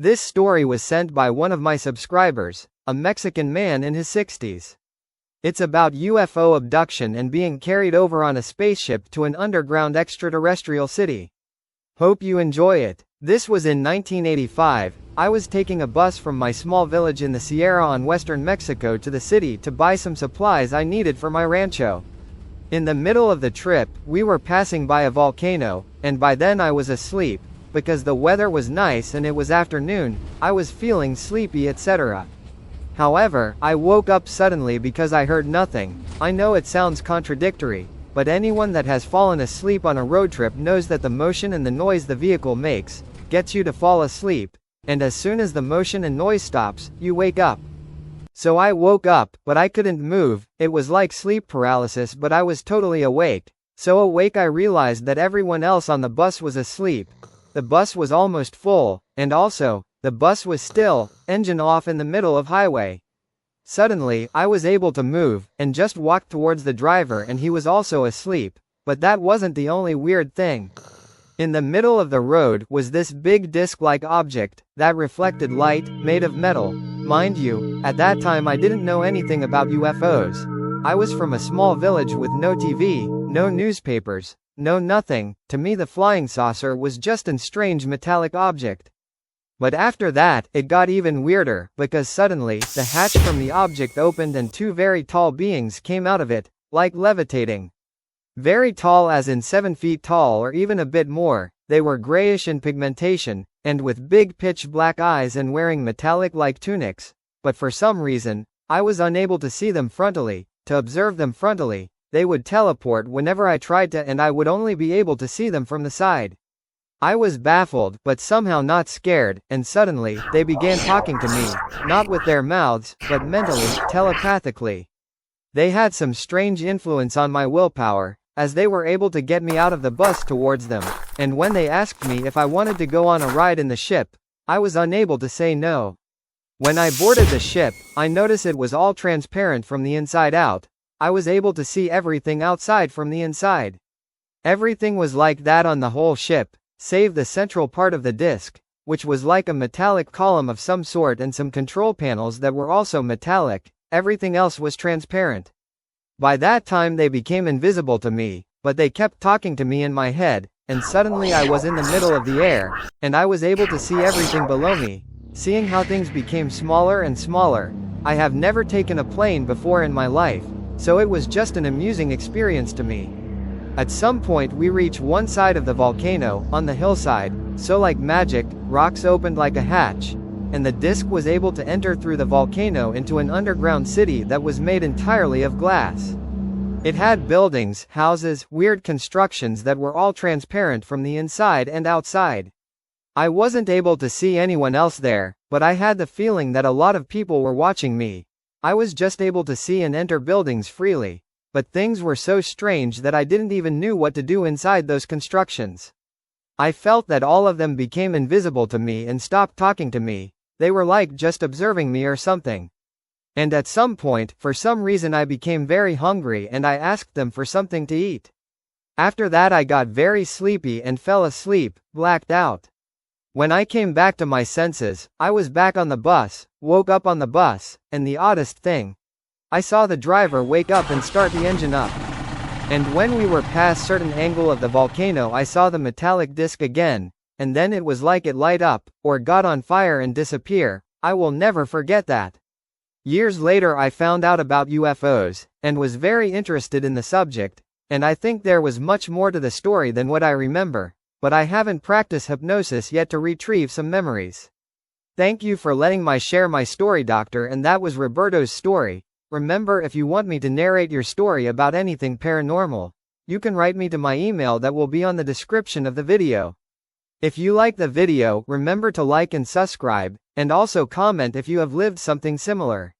This story was sent by one of my subscribers, a Mexican man in his 60s. It's about UFO abduction and being carried over on a spaceship to an underground extraterrestrial city. Hope you enjoy it. This was in 1985. I was taking a bus from my small village in the Sierra on western Mexico to the city to buy some supplies I needed for my rancho. In the middle of the trip, we were passing by a volcano, and by then I was asleep. Because the weather was nice and it was afternoon, I was feeling sleepy, etc. However, I woke up suddenly because I heard nothing. I know it sounds contradictory, but anyone that has fallen asleep on a road trip knows that the motion and the noise the vehicle makes gets you to fall asleep, and as soon as the motion and noise stops, you wake up. So I woke up, but I couldn't move. It was like sleep paralysis, but I was totally awake. So awake I realized that everyone else on the bus was asleep. The bus was almost full, and also, the bus was still, engine off in the middle of highway. Suddenly, I was able to move, and just walked towards the driver, and he was also asleep. But that wasn't the only weird thing. In the middle of the road was this big disc-like object that reflected light, made of metal. Mind you, at that time I didn't know anything about UFOs. I was from a small village with no TV, no newspapers, no nothing. To me the flying saucer was just a strange metallic object. But after that, it got even weirder, because suddenly, the hatch from the object opened and two very tall beings came out of it, like levitating. Very tall as in 7 feet tall or even a bit more. They were grayish in pigmentation, and with big pitch black eyes and wearing metallic-like tunics. But for some reason, I was unable to see them frontally. To observe them frontally, they would teleport whenever I tried to, and I would only be able to see them from the side. I was baffled, but somehow not scared, and suddenly, they began talking to me, not with their mouths, but mentally, telepathically. They had some strange influence on my willpower, as they were able to get me out of the bus towards them, and when they asked me if I wanted to go on a ride in the ship, I was unable to say no. When I boarded the ship, I noticed it was all transparent from the inside out. I was able to see everything outside from the inside. Everything was like that on the whole ship, save the central part of the disc, which was like a metallic column of some sort and some control panels that were also metallic. Everything else was transparent. By that time they became invisible to me, but they kept talking to me in my head, and suddenly I was in the middle of the air, and I was able to see everything below me, seeing how things became smaller and smaller. I have never taken a plane before in my life, so it was just an amusing experience to me. At some point we reach one side of the volcano, on the hillside, so like magic, rocks opened like a hatch, and the disc was able to enter through the volcano into an underground city that was made entirely of glass. It had buildings, houses, weird constructions that were all transparent from the inside and outside. I wasn't able to see anyone else there, but I had the feeling that a lot of people were watching me. I was just able to see and enter buildings freely. But things were so strange that I didn't even know what to do inside those constructions. I felt that all of them became invisible to me and stopped talking to me. They were like just observing me or something. And at some point, for some reason I became very hungry and I asked them for something to eat. After that I got very sleepy and fell asleep, blacked out. When I came back to my senses, I was back on the bus, woke up on the bus, and the oddest thing, I saw the driver wake up and start the engine up. And when we were past certain angle of the volcano I saw the metallic disc again, and then it was like it light up, or got on fire and disappear. I will never forget that. Years later I found out about UFOs, and was very interested in the subject, and I think there was much more to the story than what I remember, but I haven't practiced hypnosis yet to retrieve some memories. Thank you for letting me share my story, doctor, and that was Roberto's story. Remember, if you want me to narrate your story about anything paranormal, you can write me to my email that will be on the description of the video. If you like the video, remember to like and subscribe, and also comment if you have lived something similar.